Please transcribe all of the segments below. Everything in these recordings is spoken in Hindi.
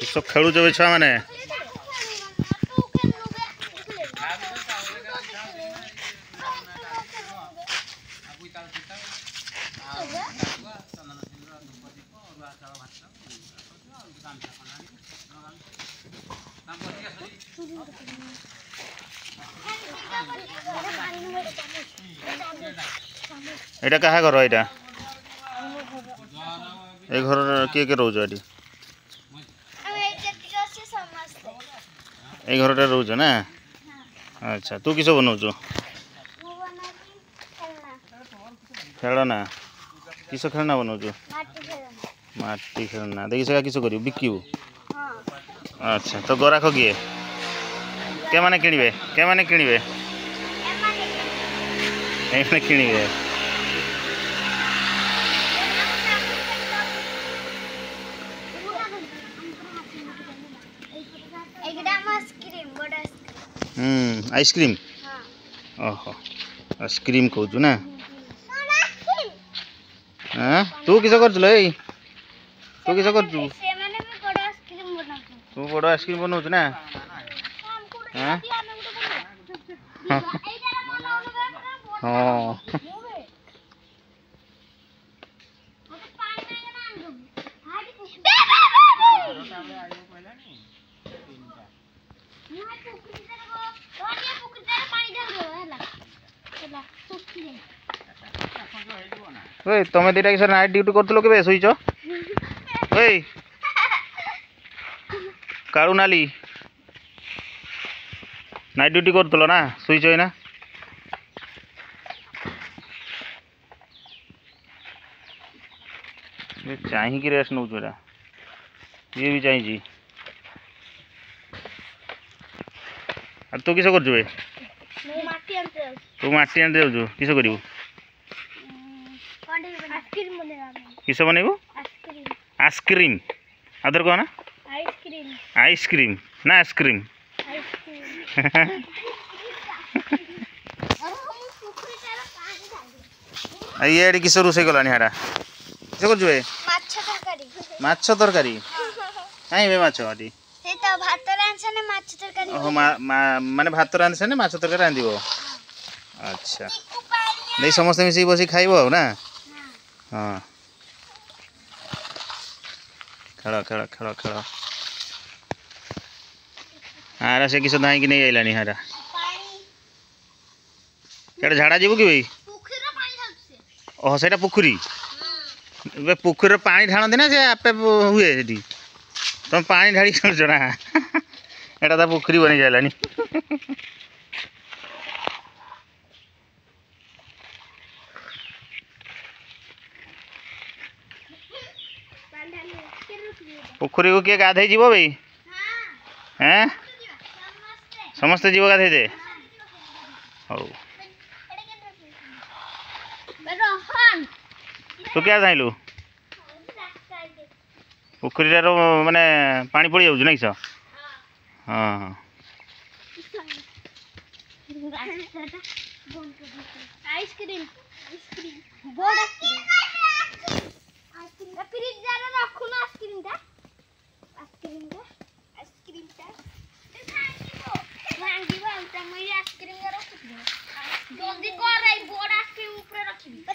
सब खेलुच छुआ मैंने एटा कहा घर एटा ए घर किए किए रोज एटी ए घर रोज ना अच्छा तू किस बनाऊ खेलना किस खेलना बनाऊ माटी खेलना देखी सका किस कर बिकू अच्छा तो गराख किए के माने किणवे के माने किणवे किणवे आइसक्रीम ओहो आइसक्रीम कहूँ ना हाँ तू किस कर तू किस कर तू बड़ आइसक्रीम बनाऊ ना हाँ हाँ तुम दीटा कि नाइट ड्यूटी कर के शुच कालू नाली नाइट ड्यूटी कर ना शुच ना चाहिए रेस्ट नौ ये भी चाहिए तू किस कर तू माटी आनते जाऊ किस कर किस बनइबू आइसक्रीम आदर कह ना आइसक्रीम ना आइसक्रीम ये किस रोसे गलानी हारा किस कर माछ तरकारी कहीं माछ ओहो माने भात रांधे ना माछ तरकारी रांधिबो अच्छा नहीं समस्त मिसिक बस खाइब ना हाँ खेल खेल खेल खेल हारा से किस धाई नहीं आइलानी हारा क्या झाड़ा जीव कि भाई ओह से पुखरी पुखरी पानी ढाणती ना से आपे हुए तुम पानी ढाड़ी चलुच ना एटा तो पुखरी बनी जालानी पुखरी को किए गाधे जीव भाई हैं समस्ते जीव गाधे दे हौ तू क्या चाहलु पुखरी माने पानी पड़ जाऊँ नहीं सर हाँ हाँ आइसक्रीम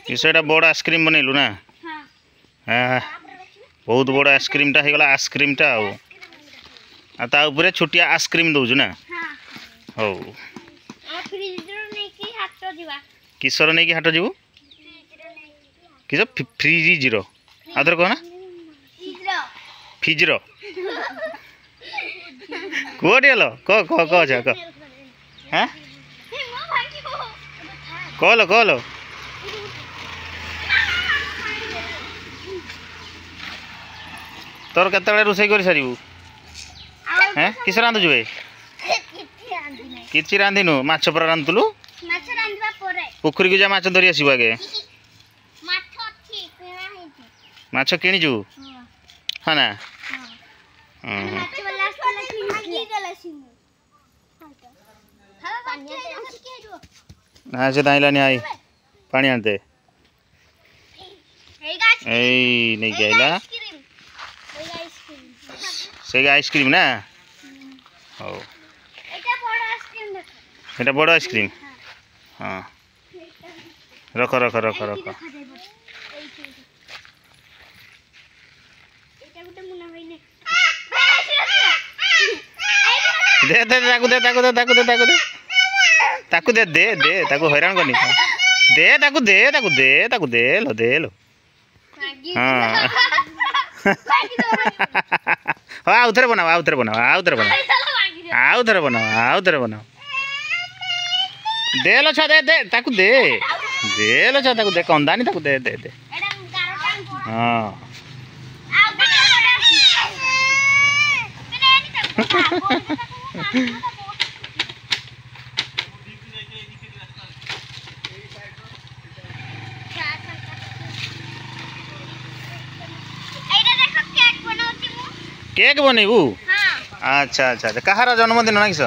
किसटा बड़ आइसक्रीम बनइलु ना हाँ बहुत बड़ आइसक्रीम टा होगला आइसक्रीम टा ता ऊपर छोटिया आइसक्रीम दौचु ना हौ किसर नहीं कि हाट जीवु किस फ्रिज जीरो आदर कह ना फिज्र कौटी हल कह कह कह कह हाँ कहल कहल तोर केतले रोषे कर सारू हैं किस रांधुचु भाई किसी रांधिनु माछ पर रांधुलु पुखरी को जा माछ धरी आसबु आगे माछ किणीचु हाँ ना हाँ से दाइलानी आई पानी आनते नहीं आइला से आइसक्रीम ना हो এটা বড় আইসক্রিম हाँ रख रख रख रख दे दे ताकू दे ताकू दे ताकू दे ताकू दे ताकू दे दे दे ताकू हैरान करनी दे ताकू दे ताकू दे ताकू दे लो हाँ हाँ आउ थे बनाओ आउ थे बनाओ आउ थे बनाओ आउ थे बनाओ आउ थे बनाओ दे लो छा दे दे ताकू दे दे लो छा ताकू दे कंदानी ताकू दे दे दे हाँ केक बनैबू अच्छा अच्छा कहार जन्मदिन ना किस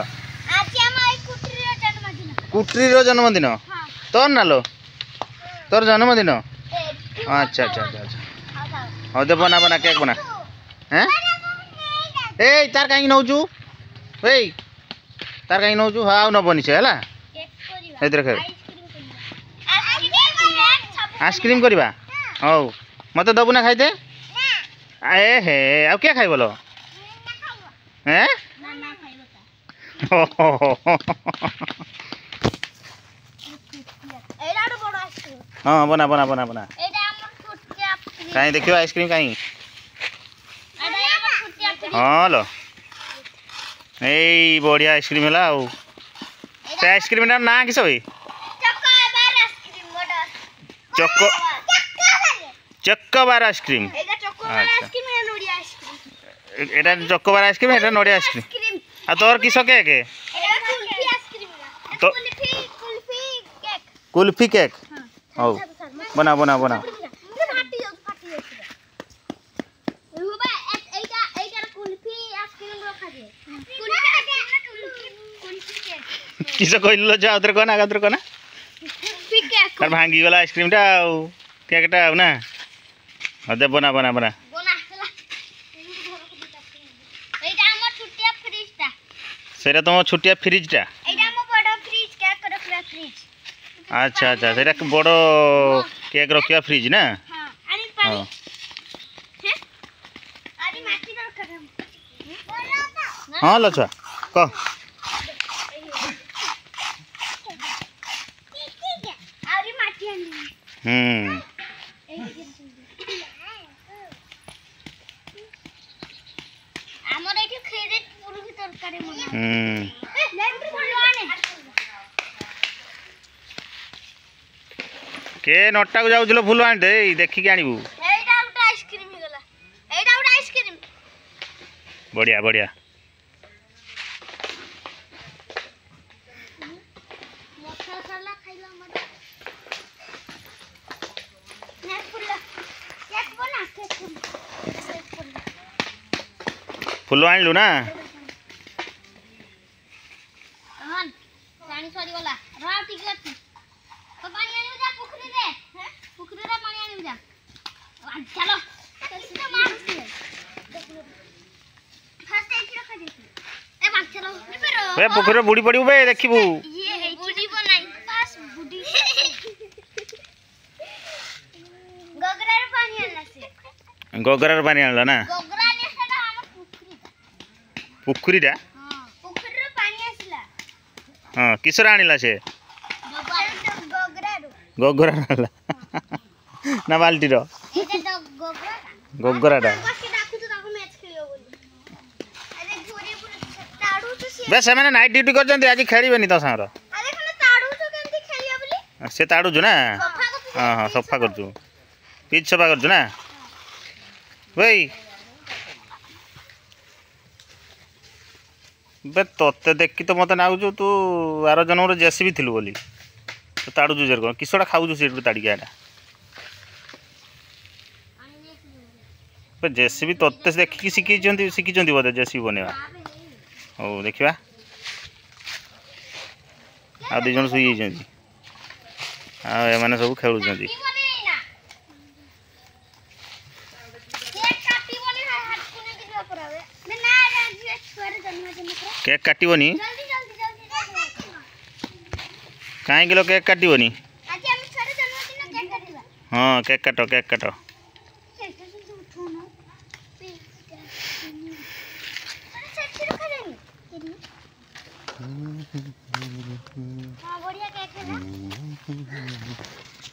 कुट्री जन्मदिन तोर ना लो तोर जन्मदिन अच्छा अच्छा अच्छा अच्छा हाँ दे बना बना केक बना हैं ए तार कहीं नौचु ए तार कहीं नौचु हाँ न बनी से है देख आइसक्रीम करवा हौ मत दबु ना खाइते ए हे आ क्या खाइब लो हैं हाँ बना बना बना बना कहीं देखियो आइसक्रीम कहीं हाँ लो ए बढ़िया आइसक्रीम है से आइसक्रीम ना किस भाई चक्को चक्कोबार आइसक्रीम अच्छा एटा चक्कोबार आइसक्रीम एटा नड़िया आइसक्रीम आ तोर किस केक तो कुल्फी केक हौ बना बना बना किस कहल आउे कहना आउे कहना तार भांगी गला आइसक्रीम टा केकटा ना दे बना बना बना सेटा तुम छुटिया फ्रिजटा अच्छा अच्छा सेटा बड़ केक रखा फ्रिज ना हाँ हाँ लो छुआ कह के नटा को जाऊँ फुल आनी दे देखिक आणबू बढ़िया बढ़िया फुल आणलु ना पोखर बुड़ी पड़ू बे देखू गगरार पानी आनला ना पुखरीटा हाँ किसर आनिला से गगरार आनला ना बाल्टी रो गगराटा बे से मैंने नाइट ड्यूटी कर आज खेल तो सांगर से ताड़ुचु ना हाँ हाँ सफा कर पिच सफा कर ना भाई बे तोते देखी तो मत नागुचु तू 12 जन्म जेसीबी थिलु बोली तो ताड़ुचु जर किसटा खाऊ सीट ताड़िका एटा जेसीबी तोते देखिकी शिखी बोधे जेसीबी बनवा हो देखा आ 2 जन शुई आने सब खेलुं केक काटबनी कहीं किलो केक काटबनी हाँ केक काट केक काट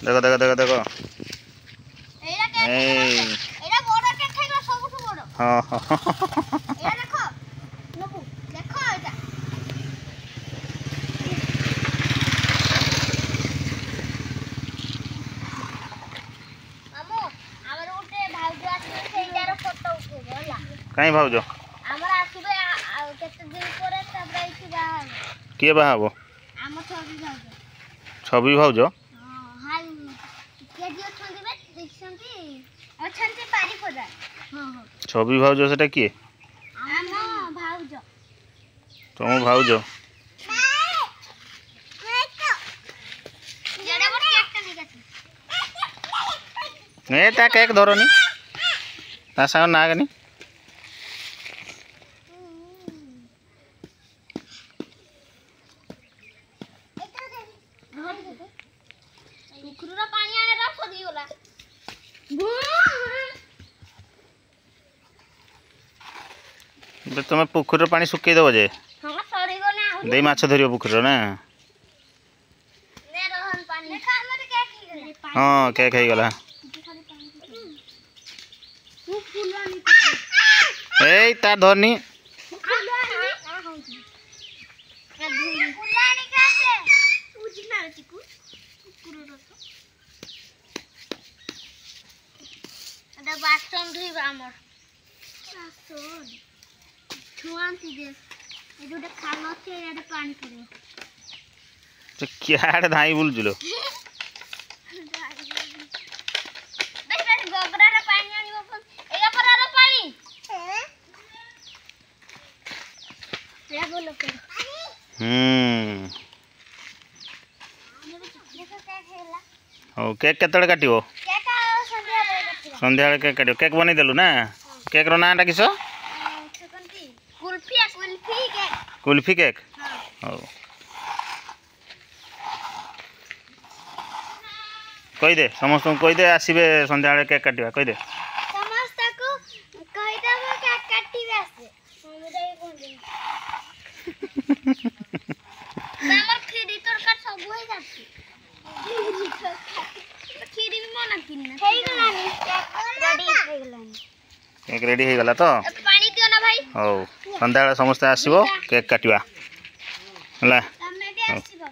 देखो देखो देखो देखो हाँ हाँ कहीं भाज किए बाहा छवि भाज छवि भाज से किए तुम भाज ए ता केक धरनी ता साग नागनी तुम पुखर पानी सुखई दब जे दे माछ धर पुखर ना हाँ केक हो गला ए तार धरनी बासन धोइबा हमर बासन छुआंती दे ए जोटे खानो छे यार पानी पड़े तो क्या धाई बोल जुलो देख गोगरा रे पानी आनिबो एगा परार पानी या बोलो के ओ केक केतळे काटिबो संध्या केक काटिबो केक बनै देलु ना केक रो नाटा किसो कुल्फी कुल्फी केक कुल्फी केक हो कहि दे समस्त को कहि दे आसीबे संध्या केक काटिबा कहि दे समस्त को कहि देबो केक काटिबे आसे समुदाय कोन दे हमर खीरी तोरका सब होई जाती खीरी भी मना किन्ना हेई गलानी रेडी हो गलानी केक रेडी हो गला तो पानी दियो ना भाई हो संध्या समस्त आसीबो केक काटिबा हला तमे भी आसीबो